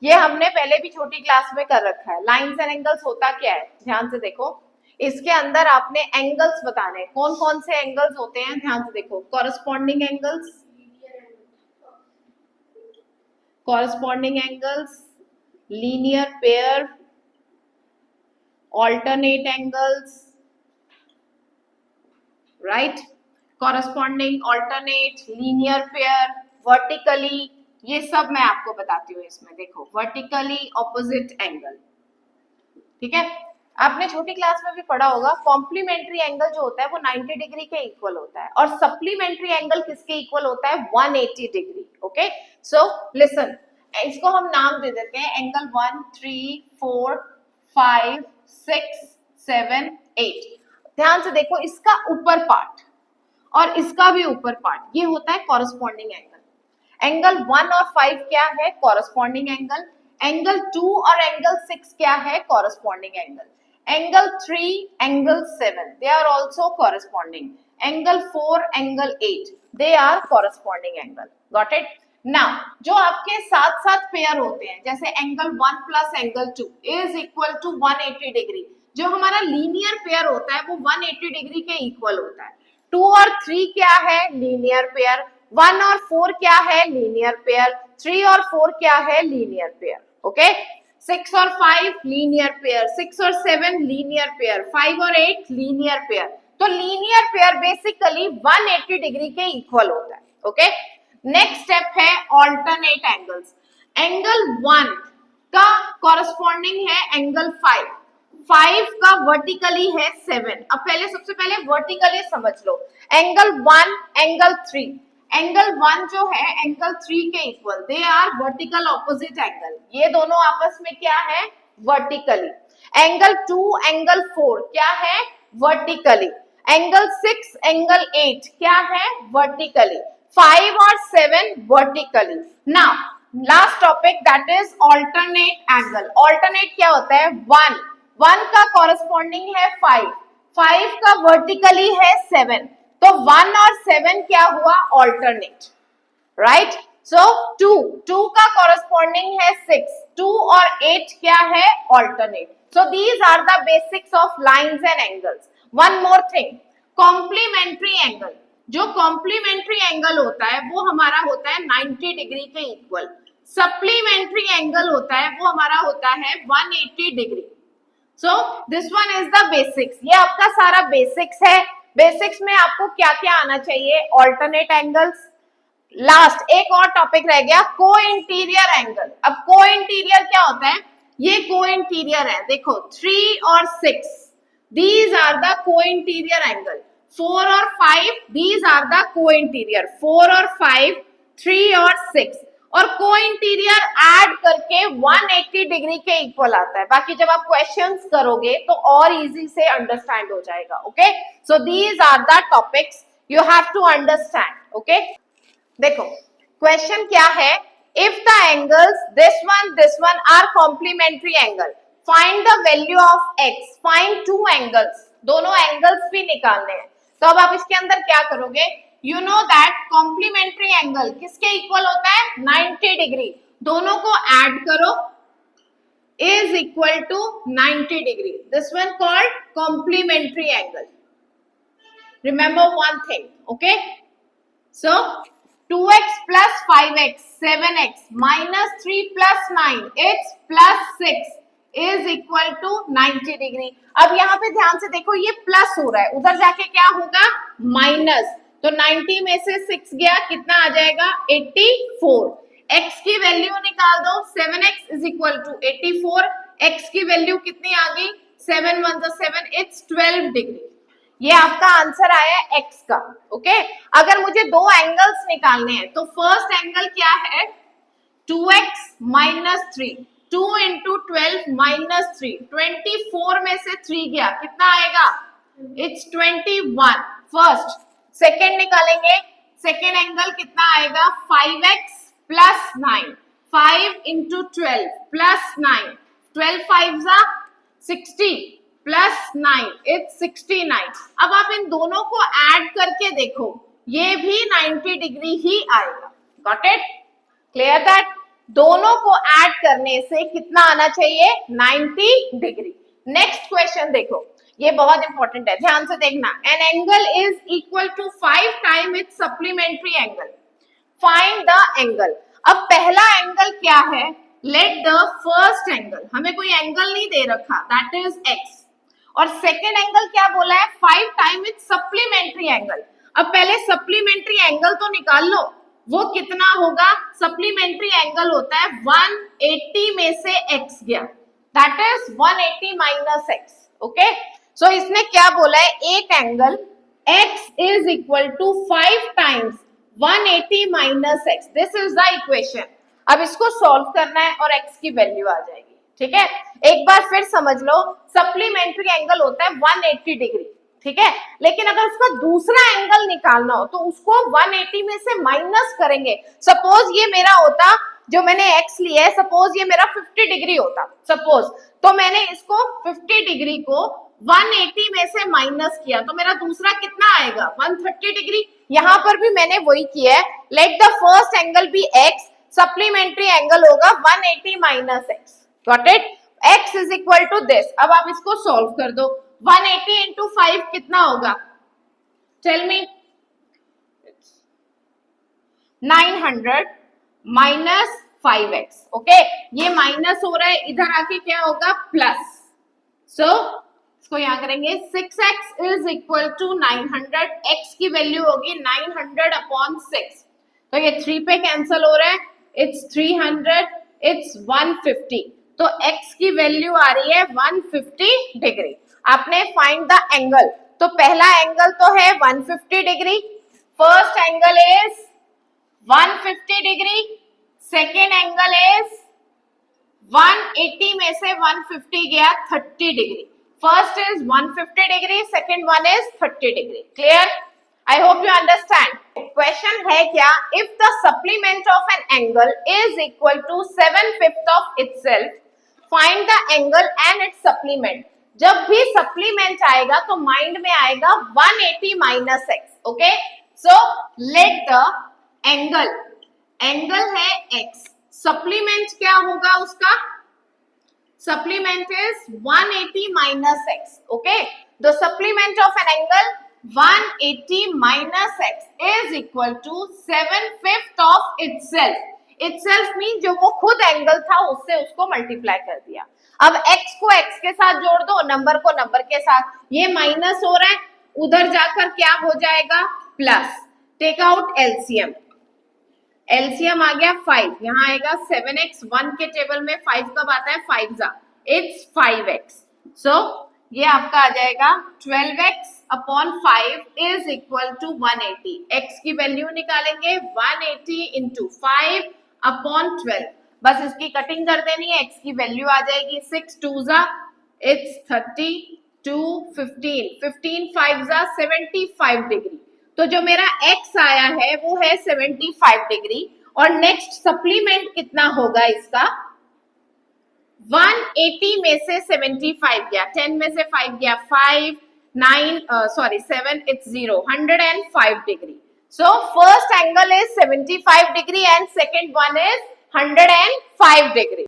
ये हमने पहले भी छोटी क्लास में कर रखा है। लाइन्स एंड एंगल्स होता क्या है, ध्यान से देखो। इसके अंदर आपने एंगल्स बताने, कौन कौन से एंगल्स होते हैं, ध्यान से देखो। Corresponding angles, linear pair, alternate angles, right? Corresponding, alternate, linear pair, vertically, ये सब मैं आपको बताती हूँ इसमें। देखो vertically opposite angle, ठीक है। आपने छोटी क्लास में भी पढ़ा होगा, कॉम्प्लीमेंट्री एंगल जो होता है वो 90 डिग्री के इक्वल होता है, और सप्लीमेंट्री एंगल किसके इक्वल होता है, 180 डिग्री। ओके, सो लिसन, इसको हम नाम दे देते हैं एंगल 1, 3, 4, 5, 6, 7, 8। ध्यान से देखो, इसका ऊपर पार्ट और इसका भी ऊपर पार्ट, ये होता है कॉरस्पॉन्डिंग एंगल। एंगल 1 और 5 क्या है, कॉरस्पॉन्डिंग एंगल। एंगल 2 और एंगल 6 क्या है, corresponding angle. Angle 3, angle 7, they are also corresponding. Angle 4, angle 8, they are corresponding angle. Got it. Now जो आपके साथ साथ पेयर होते हैं, जैसे angle 1 plus angle 2 is equal to 180 degree, जो हमारा लीनियर पेयर होता है वो 180 डिग्री के इक्वल होता है। 2 और 3 क्या है, लीनियर पेयर। 1 और 4 क्या है, लीनियर पेयर। 3 और 4 क्या है, लीनियर पेयर। ओके, 6 और 5 लीनियर पेयर, 6 और 7 लीनियर पेयर, 5 और 8 लीनियर पेयर। तो लीनियर पेयर बेसिकली 180 डिग्री के इक्वल होता है। ओके, नेक्स्ट स्टेप है ऑल्टरनेट एंगल्स। एंगल 1 का कॉरस्पॉन्डिंग है एंगल 5, 5 का वर्टिकली है 7। अब पहले सबसे पहले वर्टिकली समझ लो। एंगल 1, एंगल 3, एंगल 1 जो है एंगल 3 के equal, they are vertical opposite angle. ये दोनों आपस में क्या है, वर्टिकली। एंगल 2, एंगल 4 क्या है, वर्टिकली। एंगल 6, एंगल 8 क्या है, वर्टिकली। 5 और 7 vertically. Now last topic, that is alternate angle. Alternate क्या होता है, 1 का कॉरस्पॉन्डिंग है 5, 5 का वर्टिकली है 7, तो 1 और 7 क्या हुआ, ऑल्टरनेट, राइट। सो 2 का कॉरस्पॉन्डिंग है 6, 2 और 8 क्या है, alternate. So these are the basics of lines and angles. One more thing, complementary angle. जो कॉम्प्लीमेंट्री एंगल होता है वो हमारा होता है 90 डिग्री के इक्वल। सप्लीमेंट्री एंगल होता है वो हमारा होता है 180 degree. So this one is the basics. ये आपका सारा बेसिक्स है। बेसिक्स में आपको क्या क्या आना चाहिए, ऑल्टरनेट एंगल्स। लास्ट एक और टॉपिक रह गया, को इंटीरियर एंगल। अब को इंटीरियर क्या होता है, ये को इंटीरियर है। देखो 3 और 6, दीज आर द को इंटीरियर एंगल। 4 और 5, दीज आर द को इंटीरियर। 4 और 5, 3 और 6, और को इंटीरियर ऐड करके 180 डिग्री के इक्वल आता है। बाकी जब आप क्वेश्चंस करोगे तो और इजी से अंडरस्टैंड हो जाएगा। Okay, so these are the topics you have to understand. Okay, देखो क्वेश्चन क्या है, if the angles this one are complementary angle, find the value of x, find 2 angles. दोनों एंगल्स भी निकालने हैं। तो अब आप इसके अंदर क्या करोगे, you know that complementary angle किसके इक्वल होता है, 90 डिग्री। दोनों को ऐड करो, is equal to 90 degree. This one called complementary angle. Remember one thing, okay. So 2x plus 5x 7x minus 3 plus 9x plus 6 is equal to 90 degree. अब यहाँ पे ध्यान से देखो, ये प्लस हो रहा है, उधर जाके क्या होगा, माइनस। तो 90 में से 6 गया, कितना आ जाएगा, 84। x की वैल्यू निकाल दो, 7x is equal to 84। x की वैल्यू कितनी आ गई, 7 1 7, it's 12 डिग्री। ये आपका आंसर आया x का। ओके, अगर मुझे 2 एंगल्स निकालने हैं तो फर्स्ट एंगल क्या है, 2x माइनस 3, 2 इंटू 12 माइनस 3, 24 में से 3 गया, कितना आएगा, इट्स 21। फर्स्ट। सेकेंड निकालेंगे, सेकेंड एंगल कितना आएगा, 5x plus 9, 5 into 12 plus 9, 12 5 60 plus 9, it's 69। अब आप इन दोनों को ऐड करके देखो, ये भी 90 डिग्री ही आएगा। Got it, clear that. दोनों को ऐड करने से कितना आना चाहिए 90 डिग्री। नेक्स्ट क्वेश्चन देखो, ये बहुत इंपॉर्टेंट है, ध्यान से देखना। An angle is equal to 5 time its supplementary angle, find the angle. अब पहला एंगल क्या है, लेट द फर्स्ट एंगल, हमें कोई एंगल नहीं दे रखा, दैट इज एक्स, और सेकेंड एंगल क्या बोला है 5 टाइम इट्स सप्लीमेंट्री एंगल। अब पहले सप्लीमेंट्री एंगल तो निकाल लो, वो कितना होगा, सप्लीमेंट्री एंगल होता है 180 में से x गया, that is 180 minus x। Okay, so इसने क्या बोला है, एक angle x is equal to 5 times 180 minus x, this is the equation. अब इसको सॉल्व करना है और x की वैल्यू आ जाएगी, ठीक है। एक बार फिर समझ लो, सप्लीमेंट्री एंगल होता है 180 डिग्री, ठीक है, लेकिन अगर उसका दूसरा एंगल निकालना हो तो उसको 180 में से माइनस करेंगे। सपोज ये मेरा होता, जो मैंने x लिया है, सपोज ये मेरा 50 डिग्री होता, सपोज, तो मैंने इसको 50 डिग्री को 180 में से माइनस किया तो मेरा दूसरा कितना आएगा 130 डिग्री। यहां पर भी मैंने वही किया है, let the first angle be x, supplementary angle होगा 180 minus x, got it. x is equal to this. अब आप इसको सॉल्व कर दो, 180 इंटू 5 कितना होगा, tell me, 900 minus 5x, okay, ये माइनस हो रहा है, इधर आके क्या होगा प्लस, सो इसको यहां करेंगे 6x is equal to 900, x की वैल्यू होगी 900 अपॉन 6, तो ये 3 पे कैंसिल हो रहा है, इट्स 300, इट्स 150, तो x की वैल्यू आ रही है 150 डिग्री। आपने फाइंड द एंगल, तो पहला एंगल तो है 150 degree, first angle is 150 degree, second angle is 180 में से 150 गया 30 degree, first is 150 degree, second one is 30 degree. Clear? I hope you understand. Question है क्या, if the supplement of an angle is equal to 7/5 of itself, find the angle and its supplement. जब भी supplement आएगा तो mind में आएगा 180 minus x, okay, so let the angle, angle है x, supplement क्या होगा उसका, supplement is 180 minus x, okay, the supplement of an angle 180 minus x is equal to 7/5 of itself. Itself mean जो वो खुद एंगल था उससे उसको मल्टीप्लाई कर दिया। अब x को x के साथ जोड़ दो, नंबर को नंबर के साथ, ये माइनस हो रहा है, उधर जाकर क्या हो जाएगा plus, take out LCM, LCM आ गया 5, यहाँ आएगा 7x, 1 के टेबल में 5 कब आता है 5 जा, इट्स 5x, सो ये आपका आ जाएगा 12x upon 5 is equal to 180, x की वैल्यू निकालेंगे 180 इंटू 5 अपॉन 12, बस इसकी कटिंग कर देनी है, x की वैल्यू आ जाएगी 6 2 जा, इट्स 30, 2 15, 15 5 जा 75 डिग्री, तो जो मेरा x आया है वो है 75 डिग्री, और नेक्स्ट सप्लीमेंट कितना होगा इसका, 180 में से 75 गया, 10 में से 5 गया 5, 7, it's 0, 105 degree. So first angle is 75 degree and second one is 105 degree.